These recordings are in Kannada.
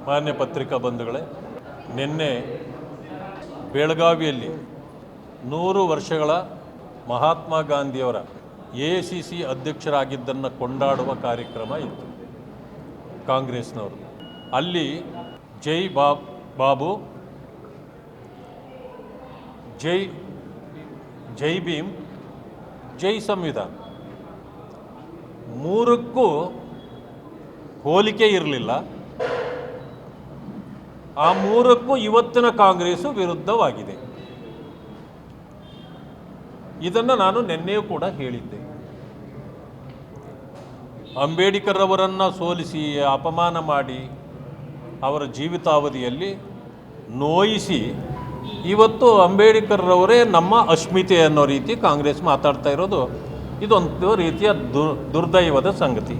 ಮಾನ್ಯ ಪತ್ರಿಕಾ ಬಂಧುಗಳೇ, ನಿನ್ನೆ ಬೆಳಗಾವಿಯಲ್ಲಿ 100 ವರ್ಷಗಳ ಮಹಾತ್ಮ ಗಾಂಧಿಯವರ AICC ಅಧ್ಯಕ್ಷರಾಗಿದ್ದನ್ನು ಕೊಂಡಾಡುವ ಕಾರ್ಯಕ್ರಮ ಇತ್ತು ಕಾಂಗ್ರೆಸ್ನವರು. ಅಲ್ಲಿ ಜೈ ಬಾಬು, ಜೈ ಭೀಮ್, ಜೈ ಸಂವಿಧಾನ ಮೂರಕ್ಕೂ ಹೋಲಿಕೆ ಇರಲಿಲ್ಲ. ಆ ಮೂರಕ್ಕೂ ಇವತ್ತಿನ ಕಾಂಗ್ರೆಸ್ಸು ವಿರುದ್ಧವಾಗಿದೆ. ಇದನ್ನು ನಾನು ನಿನ್ನೆಯೂ ಕೂಡ ಹೇಳಿದ್ದೆ. ಅಂಬೇಡ್ಕರ್ ಅವರನ್ನು ಸೋಲಿಸಿ ಅಪಮಾನ ಮಾಡಿ ಅವರ ಜೀವಿತಾವಧಿಯಲ್ಲಿ ನೋಯಿಸಿ ಇವತ್ತು ಅಂಬೇಡ್ಕರ್ ಅವರೇ ನಮ್ಮ ಅಸ್ಮಿತೆ ಅನ್ನೋ ರೀತಿ ಕಾಂಗ್ರೆಸ್ ಮಾತಾಡ್ತಾ ಇರೋದು ಇದೊಂದು ರೀತಿಯ ದುರ್ದೈವದ ಸಂಗತಿ.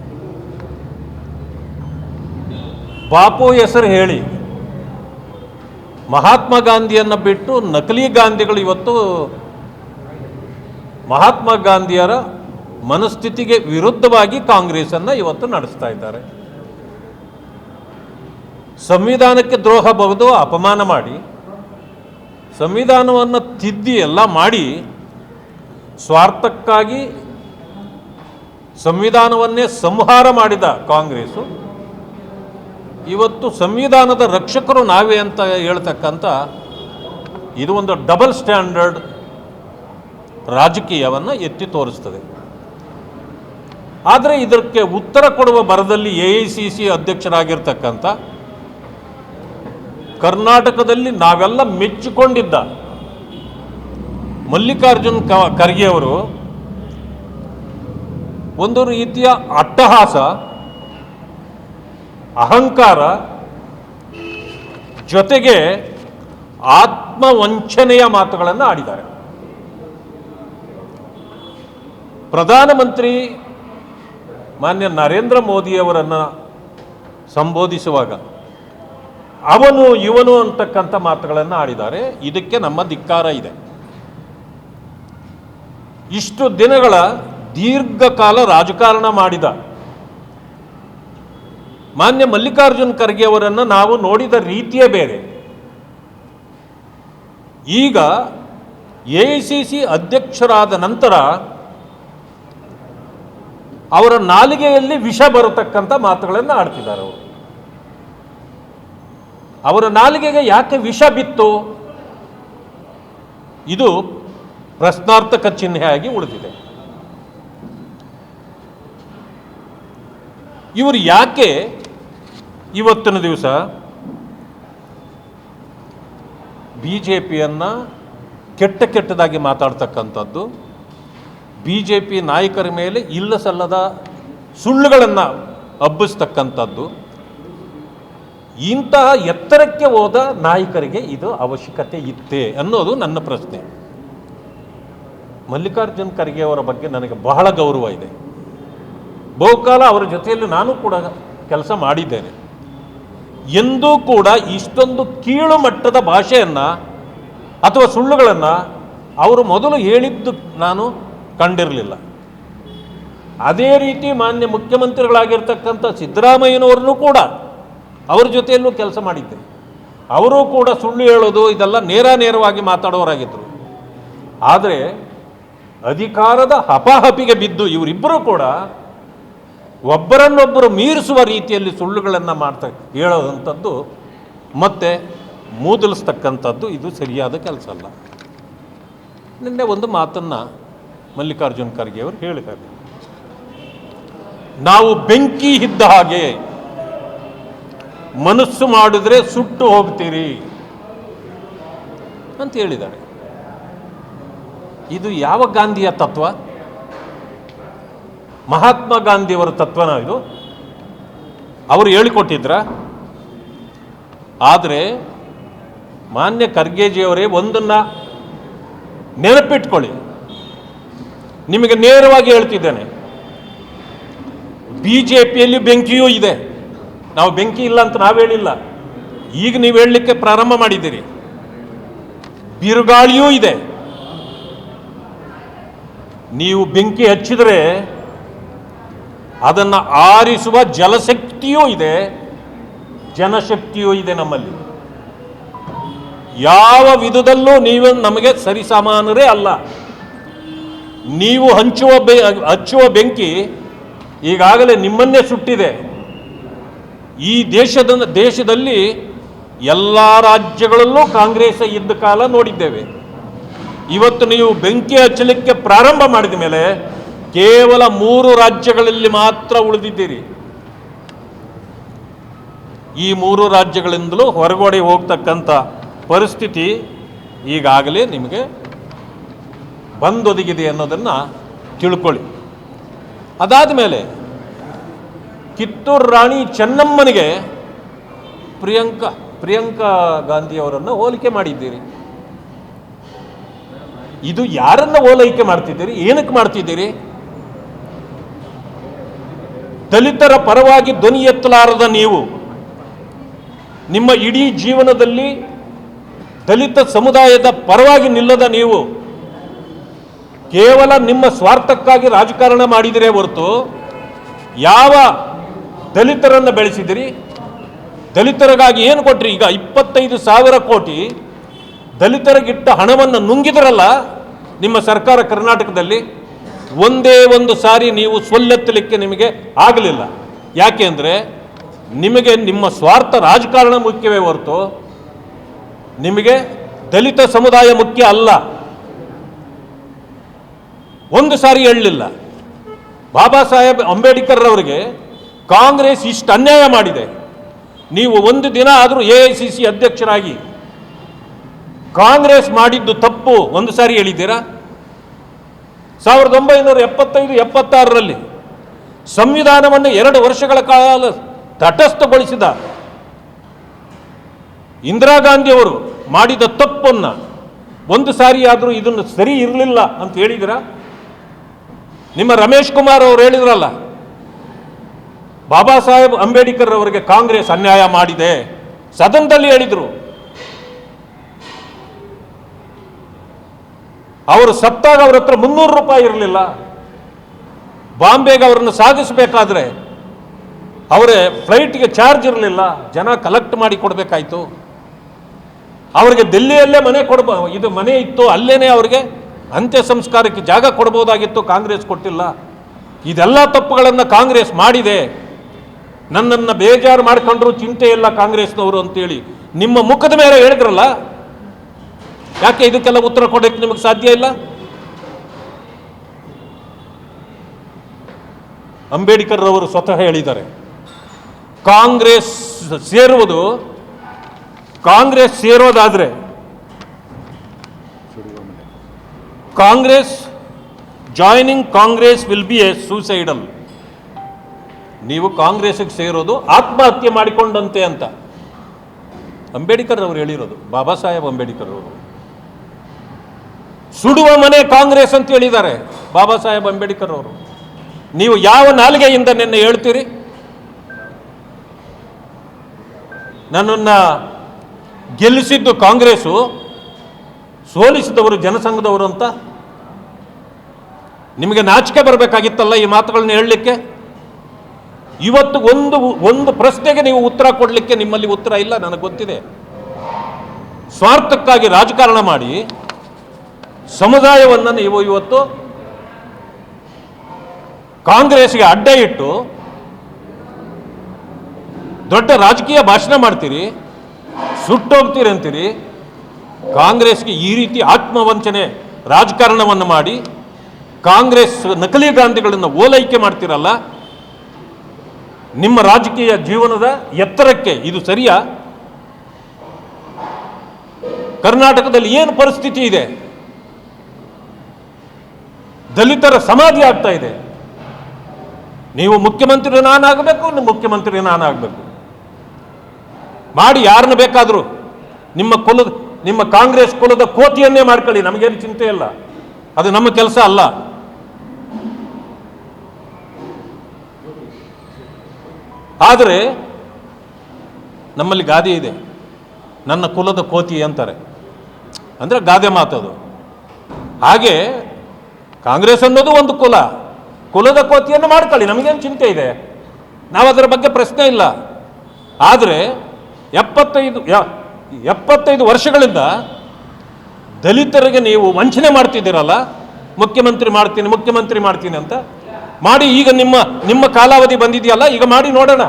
ಬಾಪು ಹೆಸರು ಹೇಳಿ ಮಹಾತ್ಮ ಗಾಂಧಿಯನ್ನು ಬಿಟ್ಟು ನಕಲಿ ಗಾಂಧಿಗಳು ಇವತ್ತು ಮಹಾತ್ಮ ಗಾಂಧಿಯರ ಮನಸ್ಥಿತಿಗೆ ವಿರುದ್ಧವಾಗಿ ಕಾಂಗ್ರೆಸ್ಸನ್ನು ಇವತ್ತು ನಡೆಸ್ತಾ ಇದ್ದಾರೆ. ಸಂವಿಧಾನಕ್ಕೆ ದ್ರೋಹ ಬಗೆದು ಅಪಮಾನ ಮಾಡಿ ಸಂವಿಧಾನವನ್ನು ತಿದ್ದಿ ಎಲ್ಲ ಮಾಡಿ ಸ್ವಾರ್ಥಕ್ಕಾಗಿ ಸಂವಿಧಾನವನ್ನೇ ಸಂಹಾರ ಮಾಡಿದ ಕಾಂಗ್ರೆಸ್ಸು ಇವತ್ತು ಸಂವಿಧಾನದ ರಕ್ಷಕರು ನಾವೇ ಅಂತ ಹೇಳ್ತಕ್ಕಂಥ ಇದು ಒಂದು ಡಬಲ್ ಸ್ಟ್ಯಾಂಡರ್ಡ್ ರಾಜಕೀಯವನ್ನು ಎತ್ತಿ ತೋರಿಸ್ತದೆ. ಆದರೆ ಇದಕ್ಕೆ ಉತ್ತರ ಕೊಡುವ ಭರದಲ್ಲಿ AICC ಅಧ್ಯಕ್ಷರಾಗಿರ್ತಕ್ಕಂಥ ಕರ್ನಾಟಕದಲ್ಲಿ ನಾವೆಲ್ಲ ಮೆಚ್ಚಿಕೊಂಡಿದ್ದ ಮಲ್ಲಿಕಾರ್ಜುನ್ ಖರ್ಗೆ ಅವರು ಒಂದು ರೀತಿಯ ಅಟ್ಟಹಾಸ, ಅಹಂಕಾರ ಜೊತೆಗೆ ಆತ್ಮವಂಚನೆಯ ಮಾತುಗಳನ್ನು ಆಡಿದ್ದಾರೆ. ಪ್ರಧಾನಮಂತ್ರಿ ಮಾನ್ಯ ನರೇಂದ್ರ ಮೋದಿಯವರನ್ನು ಸಂಬೋಧಿಸುವಾಗ ಅವನು ಇವನು ಅಂತಕ್ಕಂಥ ಮಾತುಗಳನ್ನು ಆಡಿದ್ದಾರೆ. ಇದಕ್ಕೆ ನಮ್ಮ ಧಿಕ್ಕಾರ ಇದೆ. ಇಷ್ಟು ದಿನಗಳ ದೀರ್ಘಕಾಲ ರಾಜಕಾರಣ ಮಾಡಿದ ಮಾನ್ಯ ಮಲ್ಲಿಕಾರ್ಜುನ್ ಖರ್ಗೆ ಅವರನ್ನು ನಾವು ನೋಡಿದ ರೀತಿಯೇ ಬೇರೆ. ಈಗ AICC ಅಧ್ಯಕ್ಷರಾದ ನಂತರ ಅವರ ನಾಲಿಗೆಯಲ್ಲಿ ವಿಷ ಬರತಕ್ಕಂಥ ಮಾತುಗಳನ್ನು ಆಡ್ತಿದ್ದಾರೆ. ಅವರ ನಾಲಿಗೆಗೆ ಯಾಕೆ ವಿಷ ಬಿತ್ತು? ಇದು ಪ್ರಶ್ನಾರ್ಥಕ ಚಿಹ್ನೆಯಾಗಿ ಉಳಿದಿದೆ. ಇವರು ಯಾಕೆ ಇವತ್ತಿನ ದಿವಸ BJPಯನ್ನು ಕೆಟ್ಟದಾಗಿ ಮಾತಾಡ್ತಕ್ಕಂಥದ್ದು, BJP ನಾಯಕರ ಮೇಲೆ ಇಲ್ಲ ಸಲ್ಲದ ಸುಳ್ಳುಗಳನ್ನು ಹಬ್ಬಿಸ್ತಕ್ಕಂಥದ್ದು, ಇಂತಹ ಎತ್ತರಕ್ಕೆ ಹೋದ ನಾಯಕರಿಗೆ ಇದು ಅವಶ್ಯಕತೆ ಇತ್ತೇ ಅನ್ನೋದು ನನ್ನ ಪ್ರಶ್ನೆ. ಮಲ್ಲಿಕಾರ್ಜುನ್ ಖರ್ಗೆ ಅವರ ಬಗ್ಗೆ ನನಗೆ ಬಹಳ ಗೌರವ ಇದೆ. ಬಹುಕಾಲ ಅವರ ಜೊತೆಯಲ್ಲಿ ನಾನು ಕೂಡ ಕೆಲಸ ಮಾಡಿದ್ದೇನೆ. ಎಂದೂ ಕೂಡ ಇಷ್ಟೊಂದು ಕೀಳು ಮಟ್ಟದ ಭಾಷೆಯನ್ನು ಅಥವಾ ಸುಳ್ಳುಗಳನ್ನು ಅವರು ಮೊದಲು ಹೇಳಿದ್ದು ನಾನು ಕಂಡಿರಲಿಲ್ಲ. ಅದೇ ರೀತಿ ಮಾನ್ಯ ಮುಖ್ಯಮಂತ್ರಿಗಳಾಗಿರ್ತಕ್ಕಂಥ ಸಿದ್ದರಾಮಯ್ಯನವ್ರನ್ನೂ ಕೂಡ ಅವ್ರ ಜೊತೆಯಲ್ಲೂ ಕೆಲಸ ಮಾಡಿದ್ದೆ. ಅವರೂ ಕೂಡ ಸುಳ್ಳು ಹೇಳೋದು ಇದೆಲ್ಲ ನೇರವಾಗಿ ಮಾತಾಡೋರಾಗಿದ್ದರು. ಆದರೆ ಅಧಿಕಾರದ ಹಪಾಹಪಿಗೆ ಬಿದ್ದು ಇವರಿಬ್ಬರೂ ಕೂಡ ಒಬ್ಬರನ್ನೊಬ್ಬರು ಮೀರಿಸುವ ರೀತಿಯಲ್ಲಿ ಸುಳ್ಳುಗಳನ್ನು ಹೇಳೋದಂಥದ್ದು ಮತ್ತೆ ಮೂದಲಿಸ್ತಕ್ಕಂಥದ್ದು ಇದು ಸರಿಯಾದ ಕೆಲಸ ಅಲ್ಲ. ನಿನ್ನೆ ಒಂದು ಮಾತನ್ನು ಮಲ್ಲಿಕಾರ್ಜುನ್ ಖರ್ಗೆ ಅವರು ಹೇಳಿದ್ದಾರೆ. ನಾವು ಬೆಂಕಿ ಇದ್ದ ಹಾಗೆ, ಮನಸ್ಸು ಮಾಡಿದ್ರೆ ಸುಟ್ಟು ಹೋಗ್ತೀರಿ ಅಂತ ಹೇಳಿದ್ದಾರೆ. ಇದು ಯಾವ ಗಾಂಧಿಯ ತತ್ವ? ಮಹಾತ್ಮ ಗಾಂಧಿಯವರ ತತ್ವನ ಇದು? ಅವರು ಹೇಳಿಕೊಟ್ಟಿದ್ರ? ಆದರೆ ಮಾನ್ಯ ಖರ್ಗೆಜಿಯವರೇ ಒಂದನ್ನು ನೆನಪಿಟ್ಕೊಳ್ಳಿ, ನಿಮಗೆ ನೇರವಾಗಿ ಹೇಳ್ತಿದ್ದೇನೆ, BJPಯಲ್ಲಿ ಬೆಂಕಿಯೂ ಇದೆ. ನಾವು ಬೆಂಕಿ ಇಲ್ಲ ಅಂತ ನಾವು ಹೇಳಿಲ್ಲ, ಈಗ ನೀವು ಹೇಳಲಿಕ್ಕೆ ಪ್ರಾರಂಭ ಮಾಡಿದ್ದೀರಿ. ಬಿರುಗಾಳಿಯೂ ಇದೆ. ನೀವು ಬೆಂಕಿ ಹಚ್ಚಿದರೆ ಅದನ್ನು ಆರಿಸುವ ಜಲಶಕ್ತಿಯೂ ಇದೆ. ಜನಶಕ್ತಿಯೂ ಇದೆ ನಮ್ಮಲ್ಲಿ. ಯಾವ ವಿಧದಲ್ಲೂ ನೀವು ನಮಗೆ ಸರಿಸಮಾನರೇ ಅಲ್ಲ. ನೀವು ಹಚ್ಚುವ ಬೆಂಕಿ ಈಗಾಗಲೇ ನಿಮ್ಮನ್ನೇ ಸುಟ್ಟಿದೆ. ಈ ದೇಶದಲ್ಲಿ ಎಲ್ಲ ರಾಜ್ಯಗಳಲ್ಲೂ ಕಾಂಗ್ರೆಸ್ ಇದ್ದ ಕಾಲ ನೋಡಿದ್ದೇವೆ. ಇವತ್ತು ನೀವು ಬೆಂಕಿ ಹಚ್ಚಲಿಕ್ಕೆ ಪ್ರಾರಂಭ ಮಾಡಿದ ಮೇಲೆ ಕೇವಲ 3 ರಾಜ್ಯಗಳಲ್ಲಿ ಮಾತ್ರ ಉಳಿದಿದ್ದೀರಿ. ಈ 3 ರಾಜ್ಯಗಳಿಂದಲೂ ಹೊರಗಡೆ ಹೋಗ್ತಕ್ಕಂಥ ಪರಿಸ್ಥಿತಿ ಈಗಾಗಲೇ ನಿಮಗೆ ಬಂದೊದಗಿದೆ ಅನ್ನೋದನ್ನು ತಿಳ್ಕೊಳ್ಳಿ. ಅದಾದ ಮೇಲೆ ಕಿತ್ತೂರು ರಾಣಿ ಚೆನ್ನಮ್ಮನಿಗೆ ಪ್ರಿಯಾಂಕಾ ಗಾಂಧಿಯವರನ್ನು ಹೋಲಿಕೆ ಮಾಡಿದ್ದೀರಿ. ಇದು ಯಾರನ್ನ ಓಲೈಕೆ ಮಾಡ್ತಿದ್ದೀರಿ? ಏನಕ್ಕೆ ಮಾಡ್ತಿದ್ದೀರಿ? ದಲಿತರ ಪರವಾಗಿ ಧ್ವನಿ ಎತ್ತಲಾರದ ನೀವು, ನಿಮ್ಮ ಇಡೀ ಜೀವನದಲ್ಲಿ ದಲಿತ ಸಮುದಾಯದ ಪರವಾಗಿ ನಿಲ್ಲದ ನೀವು ಕೇವಲ ನಿಮ್ಮ ಸ್ವಾರ್ಥಕ್ಕಾಗಿ ರಾಜಕಾರಣ ಮಾಡಿದಿರೇ ಹೊರತು ಯಾವ ದಲಿತರನ್ನು ಬೆಳೆಸಿದಿರಿ? ದಲಿತರಿಗಾಗಿ ಏನು ಕೊಟ್ರಿ? ಈಗ 25,000 ಕೋಟಿ ದಲಿತರಿಗಿಟ್ಟ ಹಣವನ್ನು ನುಂಗಿದ್ರಲ್ಲ ನಿಮ್ಮ ಸರ್ಕಾರ ಕರ್ನಾಟಕದಲ್ಲಿ. ಒಂದೇ ಒಂದು ಸಾರಿ ನೀವು ಸೊಲ್ಲೆತ್ತಲಿಕ್ಕೆ ನಿಮಗೆ ಆಗಲಿಲ್ಲ. ಯಾಕೆ ಅಂದರೆ ನಿಮಗೆ ನಿಮ್ಮ ಸ್ವಾರ್ಥ ರಾಜಕಾರಣ ಮುಖ್ಯವೇ ಹೊರತು ನಿಮಗೆ ದಲಿತ ಸಮುದಾಯ ಮುಖ್ಯ ಅಲ್ಲ. ಒಂದು ಸಾರಿ ಹೇಳಲಿಲ್ಲ. ಬಾಬಾ ಸಾಹೇಬ್ ಅಂಬೇಡ್ಕರ್ ಅವರಿಗೆ ಕಾಂಗ್ರೆಸ್ ಇಷ್ಟು ಅನ್ಯಾಯ ಮಾಡಿದೆ. ನೀವು ಒಂದು ದಿನ ಆದರೂ AICC ಅಧ್ಯಕ್ಷರಾಗಿ ಕಾಂಗ್ರೆಸ್ ಮಾಡಿದ್ದು ತಪ್ಪು ಒಂದು ಸಾರಿ ಹೇಳಿದ್ದೀರಾ? 1975-76ರಲ್ಲಿ ಸಂವಿಧಾನವನ್ನು 2 ವರ್ಷಗಳ ಕಾಲ ತಟಸ್ಥಗೊಳಿಸಿದ ಇಂದಿರಾ ಗಾಂಧಿಯವರು ಮಾಡಿದ ತಪ್ಪನ್ನು ಒಂದು ಸಾರಿ ಆದರೂ ಇದನ್ನು ಸರಿ ಇರಲಿಲ್ಲ ಅಂತ ಹೇಳಿದಿರಾ? ನಿಮ್ಮ ರಮೇಶ್ ಕುಮಾರ್ ಅವರು ಹೇಳಿದ್ರಲ್ಲ, ಬಾಬಾ ಸಾಹೇಬ್ ಅಂಬೇಡ್ಕರ್ ಅವರಿಗೆ ಕಾಂಗ್ರೆಸ್ ಅನ್ಯಾಯ ಮಾಡಿದೆ, ಸದನದಲ್ಲಿ ಹೇಳಿದರು. ಅವರು ಸತ್ತಾಗ ಅವ್ರ ಹತ್ರ 300 ರೂಪಾಯಿ ಇರಲಿಲ್ಲ. ಬಾಂಬೆಗೆ ಅವರನ್ನು ಸಾಗಿಸಬೇಕಾದ್ರೆ ಅವರೇ ಫ್ಲೈಟ್ಗೆ ಚಾರ್ಜ್ ಇರಲಿಲ್ಲ, ಜನ ಕಲೆಕ್ಟ್ ಮಾಡಿ ಕೊಡಬೇಕಾಯ್ತು. ಅವರಿಗೆ ದಿಲ್ಲಿಯಲ್ಲೇ ಇದು ಮನೆ ಇತ್ತು, ಅಲ್ಲೇನೆ ಅವರಿಗೆ ಅಂತ್ಯ ಸಂಸ್ಕಾರಕ್ಕೆ ಜಾಗ ಕೊಡ್ಬೋದಾಗಿತ್ತು, ಕಾಂಗ್ರೆಸ್ ಕೊಟ್ಟಿಲ್ಲ. ಇದೆಲ್ಲ ತಪ್ಪುಗಳನ್ನು ಕಾಂಗ್ರೆಸ್ ಮಾಡಿದೆ. ನನ್ನನ್ನು ಬೇಜಾರು ಮಾಡ್ಕೊಂಡ್ರು ಚಿಂತೆ ಇಲ್ಲ ಕಾಂಗ್ರೆಸ್ನವರು ಅಂತೇಳಿ ನಿಮ್ಮ ಮುಖದ ಮೇಲೆ ಹೇಳಿದ್ರಲ್ಲ. ಯಾಕೆ ಇದಕ್ಕೆಲ್ಲ ಉತ್ತರ ಕೊಡೋಕ್ಕೆ ನಿಮಗೆ ಸಾಧ್ಯ ಇಲ್ಲ? ಅಂಬೇಡ್ಕರ್ ಅವರು ಸ್ವತಃ ಹೇಳಿದ್ದಾರೆ, ಕಾಂಗ್ರೆಸ್ ಸೇರೋದಾದ್ರೆ joining Congress will be a suicidal. ನೀವು ಕಾಂಗ್ರೆಸ್ಗೆ ಸೇರೋದು ಆತ್ಮಹತ್ಯೆ ಮಾಡಿಕೊಂಡಂತೆ ಅಂತ ಅಂಬೇಡ್ಕರ್ ಅವರು ಹೇಳಿರೋದು. ಬಾಬಾ ಸಾಹೇಬ್ ಅಂಬೇಡ್ಕರ್ ಅವರು ಸುಡುವ ಮನೆ ಕಾಂಗ್ರೆಸ್ ಅಂತ ಹೇಳಿದ್ದಾರೆ ಬಾಬಾ ಸಾಹೇಬ್ ಅಂಬೇಡ್ಕರ್ ಅವರು. ನೀವು ಯಾವ ನಾಲಿಗೆಯಿಂದ ನಿನ್ನೆ ಹೇಳ್ತೀರಿ ನನ್ನನ್ನು ಗೆಲ್ಲಿಸಿದ್ದು ಕಾಂಗ್ರೆಸ್ಸು, ಸೋಲಿಸಿದವರು ಜನಸಂಘದವರು ಅಂತ? ನಿಮಗೆ ನಾಚಿಕೆ ಬರಬೇಕಾಗಿತ್ತಲ್ಲ ಈ ಮಾತುಗಳನ್ನ ಹೇಳಲಿಕ್ಕೆ. ಇವತ್ತು ಒಂದು ಪ್ರಶ್ನೆಗೆ ನೀವು ಉತ್ತರ ಕೊಡಲಿಕ್ಕೆ ನಿಮ್ಮಲ್ಲಿ ಉತ್ತರ ಇಲ್ಲ, ನನಗೆ ಗೊತ್ತಿದೆ. ಸ್ವಾರ್ಥಕ್ಕಾಗಿ ರಾಜಕಾರಣ ಮಾಡಿ ಸಮುದಾಯವನ್ನು ನೀವು ಇವತ್ತು ಕಾಂಗ್ರೆಸ್ಗೆ ಅಡ್ಡ ಇಟ್ಟು ದೊಡ್ಡ ರಾಜಕೀಯ ಭಾಷಣ ಮಾಡ್ತೀರಿ, ಸುಟ್ಟೋಗ್ತೀರಿ ಅಂತೀರಿ. ಕಾಂಗ್ರೆಸ್ಗೆ ಈ ರೀತಿ ಆತ್ಮವಂಚನೆ ರಾಜಕಾರಣವನ್ನು ಮಾಡಿ ಕಾಂಗ್ರೆಸ್ ನಕಲಿ ಗಾಂಧಿಗಳನ್ನು ಓಲೈಕೆ ಮಾಡ್ತಿರಲ್ಲ, ನಿಮ್ಮ ರಾಜಕೀಯ ಜೀವನದ ಎತ್ತರಕ್ಕೆ ಇದು ಸರಿಯಾ? ಕರ್ನಾಟಕದಲ್ಲಿ ಏನು ಪರಿಸ್ಥಿತಿ ಇದೆ? ದಲಿತರ ಸಮಾಧಿ ಆಗ್ತಾ ಇದೆ. ನೀವು ಮುಖ್ಯಮಂತ್ರಿ ನಾನಾಗಬೇಕು, ಮುಖ್ಯಮಂತ್ರಿ ನಾನಾಗಬೇಕು ಮಾಡಿ ಯಾರನ್ನ ಬೇಕಾದರೂ ನಿಮ್ಮ ಕಾಂಗ್ರೆಸ್ ಕುಲದ ಕೋತಿಯನ್ನೇ ಮಾಡ್ಕೊಳ್ಳಿ, ನಮಗೇನು ಚಿಂತೆ ಇಲ್ಲ, ಅದು ನಮ್ಮ ಕೆಲಸ ಅಲ್ಲ. ಆದರೆ ನಮ್ಮಲ್ಲಿ ಗಾದೆ ಇದೆ, ನನ್ನ ಕುಲದ ಕೋತಿ ಅಂತಾರೆ, ಅಂದರೆ ಗಾದೆ ಮಾತದು. ಹಾಗೆ ಕಾಂಗ್ರೆಸ್ ಅನ್ನೋದು ಒಂದು ಕುಲದ ಕೋತಿಯನ್ನು ಮಾಡ್ಕೊಳ್ಳಿ, ನಮಗೇನು ಚಿಂತೆ ಇದೆ, ನಾವು ಅದರ ಬಗ್ಗೆ ಪ್ರಶ್ನೆ ಇಲ್ಲ. ಆದರೆ 75 ವರ್ಷಗಳಿಂದ ದಲಿತರಿಗೆ ನೀವು ವಂಚನೆ ಮಾಡ್ತಿದ್ದೀರಲ್ಲ, ಮುಖ್ಯಮಂತ್ರಿ ಮಾಡ್ತೀನಿ ಅಂತ ಮಾಡಿ. ಈಗ ನಿಮ್ಮ ಕಾಲಾವಧಿ ಬಂದಿದೆಯಲ್ಲ, ಈಗ ಮಾಡಿ ನೋಡೋಣ.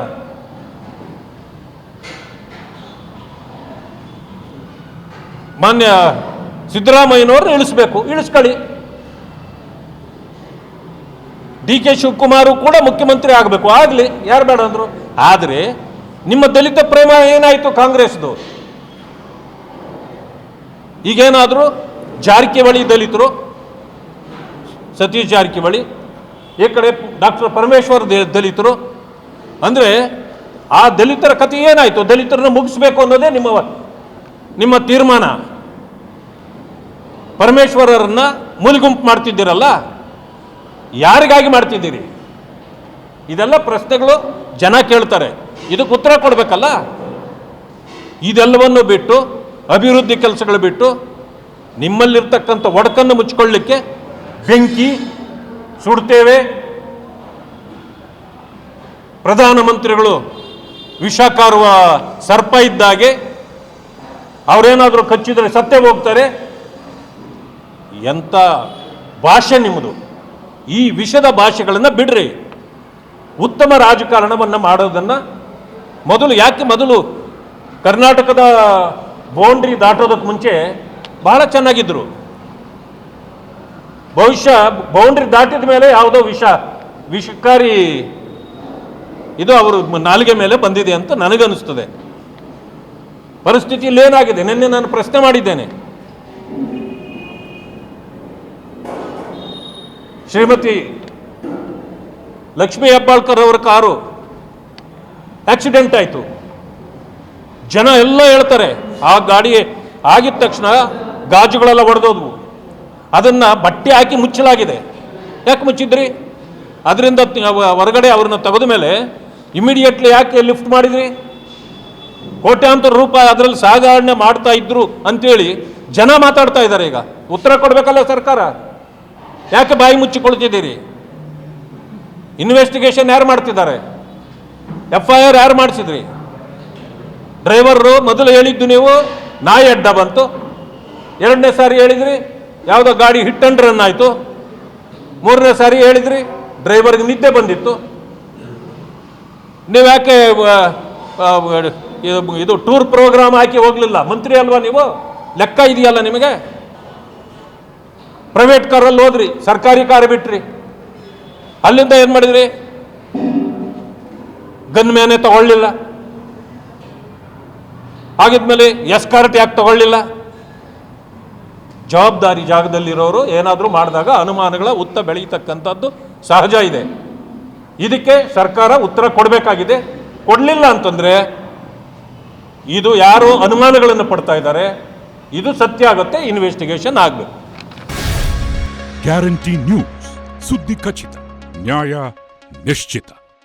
ಮಾನ್ಯ ಸಿದ್ದರಾಮಯ್ಯನವ್ರನ್ನ ಇಳಿಸ್ಕೊಳ್ಳಿ. DK ಶಿವಕುಮಾರ್ ಕೂಡ ಮುಖ್ಯಮಂತ್ರಿ ಆಗಬೇಕು, ಆಗಲಿ, ಯಾರು ಬೇಡ ಅಂದ್ರು. ಆದರೆ ನಿಮ್ಮ ದಲಿತ ಪ್ರೇಮ ಏನಾಯಿತು ಕಾಂಗ್ರೆಸ್ದು? ಈಗೇನಾದರೂ ಜಾರಕಿಹೊಳಿ ದಲಿತರು, ಸತೀಶ್ ಜಾರಕಿಹೊಳಿ, ಈ ಕಡೆ ಡಾಕ್ಟರ್ ಪರಮೇಶ್ವರ್ ದಲಿತರು, ಅಂದರೆ ಆ ದಲಿತರ ಕಥೆ ಏನಾಯಿತು? ದಲಿತರನ್ನು ಮುಗಿಸ್ಬೇಕು ಅನ್ನೋದೇ ನಿಮ್ಮ ತೀರ್ಮಾನ. ಪರಮೇಶ್ವರರನ್ನ ಮೂಲೆಗುಂಪು ಮಾಡ್ತಿದ್ದೀರಲ್ಲ, ಯಾರಿಗಾಗಿ ಮಾಡ್ತಿದ್ದೀರಿ? ಇದೆಲ್ಲ ಪ್ರಶ್ನೆಗಳು ಜನ ಕೇಳ್ತಾರೆ, ಇದಕ್ಕೆ ಉತ್ತರ ಕೊಡಬೇಕಲ್ಲ. ಇದೆಲ್ಲವನ್ನು ಬಿಟ್ಟು, ಅಭಿವೃದ್ಧಿ ಕೆಲಸಗಳು ಬಿಟ್ಟು, ನಿಮ್ಮಲ್ಲಿರ್ತಕ್ಕಂಥ ಒಡಕನ್ನು ಮುಚ್ಕೊಳ್ಳಿಕ್ಕೆ ಬೆಂಕಿ ಸುಡ್ತೇವೆ, ಪ್ರಧಾನಮಂತ್ರಿಗಳು ವಿಷ ಕಾರುವ ಸರ್ಪ ಇದ್ದಾಗೆ ಅವರೇನಾದರೂ ಕಚ್ಚಿದರೆ ಸತ್ತೇ ಹೋಗ್ತಾರೆ. ಎಂಥ ಭಾಷೆ ನಿಮ್ಮದು! ಈ ವಿಷದ ಭಾಷೆಗಳನ್ನು ಬಿಡ್ರಿ. ಉತ್ತಮ ರಾಜಕಾರಣವನ್ನು ಮಾಡೋದನ್ನು ಮೊದಲು ಕರ್ನಾಟಕದ ಬೌಂಡ್ರಿ ದಾಟೋದಕ್ಕೆ ಮುಂಚೆ ಬಹಳ ಚೆನ್ನಾಗಿದ್ದರು. ಬಹುಶಃ ಬೌಂಡ್ರಿ ದಾಟಿದ ಮೇಲೆ ಯಾವುದೋ ವಿಷಕಾರಿ ಇದು ಅವರು ನಾಲಿಗೆ ಮೇಲೆ ಬಂದಿದೆ ಅಂತ ನನಗನ್ನಿಸ್ತದೆ. ಪರಿಸ್ಥಿತಿಯಲ್ಲಿ ಏನಾಗಿದೆ? ನಿನ್ನೆ ನಾನು ಪ್ರಶ್ನೆ ಮಾಡಿದ್ದೇನೆ. ಶ್ರೀಮತಿ ಲಕ್ಷ್ಮೀ ಹೆಬ್ಬಾಳ್ಕರ್ ಅವರ ಕಾರು ಆಕ್ಸಿಡೆಂಟ್ ಆಯಿತು. ಜನ ಎಲ್ಲ ಹೇಳ್ತಾರೆ, ಆ ಗಾಡಿ ಆಗಿದ ತಕ್ಷಣ ಗಾಜುಗಳೆಲ್ಲ ಒಡೆದೋದ್ವು, ಅದನ್ನು ಬಟ್ಟೆ ಹಾಕಿ ಮುಚ್ಚಲಾಗಿದೆ. ಯಾಕೆ ಮುಚ್ಚಿದ್ರಿ? ಅದರಿಂದ ಹೊರಗಡೆ ಅವ್ರನ್ನ ತೆಗೆದ ಮೇಲೆ ಇಮಿಡಿಯೇಟ್ಲಿ ಯಾಕೆ ಲಿಫ್ಟ್ ಮಾಡಿದ್ರಿ? ಕೋಟ್ಯಾಂತರ ರೂಪಾಯಿ ಅದರಲ್ಲಿ ಸಾಗಣೆ ಮಾಡ್ತಾ ಇದ್ರು ಅಂತೇಳಿ ಜನ ಮಾತಾಡ್ತಾ ಇದ್ದಾರೆ. ಈಗ ಉತ್ತರ ಕೊಡಬೇಕಲ್ಲ ಸರ್ಕಾರ. ಯಾಕೆ ಬಾಯಿ ಮುಚ್ಚಿಕೊಳ್ತಿದ್ದೀರಿ? ಇನ್ವೆಸ್ಟಿಗೇಷನ್ ಯಾರು ಮಾಡ್ತಿದ್ದಾರೆ? FIR ಯಾರು ಮಾಡಿಸಿದ್ರಿ? ಡ್ರೈವರು ಮೊದಲು ಹೇಳಿದ್ದು ನೀವು ನಾಯಿ ಅಡ್ಡ ಬಂತು, ಎರಡನೇ ಸಾರಿ ಹೇಳಿದ್ರಿ ಯಾವುದೋ ಗಾಡಿ ಹಿಟ್ ಅಂಡ್ ರನ್ ಆಯಿತು, ಮೂರನೇ ಸಾರಿ ಹೇಳಿದ್ರಿ ಡ್ರೈವರ್ಗೆ ನಿದ್ದೆ ಬಂದಿತ್ತು. ನೀವು ಯಾಕೆ ಇದು ಟೂರ್ ಪ್ರೋಗ್ರಾಮ್ ಹಾಕಿ ಹೋಗಲಿಲ್ಲ? ಮಂತ್ರಿ ಅಲ್ವಾ ನೀವು? ಲೆಕ್ಕ ಇದೆಯಲ್ಲ ನಿಮಗೆ. ಪ್ರೈವೇಟ್ ಕಾರಲ್ಲಿ ಹೋದ್ರಿ, ಸರ್ಕಾರಿ ಕಾರ್ ಬಿಟ್ರಿ. ಅಲ್ಲಿಂದ ಏನು ಮಾಡಿದ್ರಿ? ಗನ್ ಮ್ಯಾನೆ ತಗೊಳ್ಳಿಲ್ಲ. ಆಗಿದ್ಮೇಲೆ ಎಸ್ಕಾರ್ಟ್ ಯಾಕೆ ತಗೊಳ್ಳಿಲ್ಲ? ಜವಾಬ್ದಾರಿ ಜಾಗದಲ್ಲಿರೋರು ಏನಾದರೂ ಮಾಡಿದಾಗ ಅನುಮಾನಗಳ ಹುತ್ತ ಬೆಳೀತಕ್ಕಂಥದ್ದು ಸಹಜ ಇದೆ. ಇದಕ್ಕೆ ಸರ್ಕಾರ ಉತ್ತರ ಕೊಡಬೇಕಾಗಿದೆ. ಕೊಡಲಿಲ್ಲ ಅಂತಂದರೆ ಇದು ಯಾರು ಅನುಮಾನಗಳನ್ನು ಪಡ್ತಾ ಇದ್ದಾರೆ, ಇದು ಸತ್ಯ ಆಗುತ್ತೆ, ಇನ್ವೆಸ್ಟಿಗೇಷನ್ ಆಗಬೇಕು. ಗ್ಯಾರಂಟಿ ನ್ಯೂಸ್, ಸುದ್ದಿ ಖಚಿತ, ನ್ಯಾಯ ನಿಶ್ಚಿತ.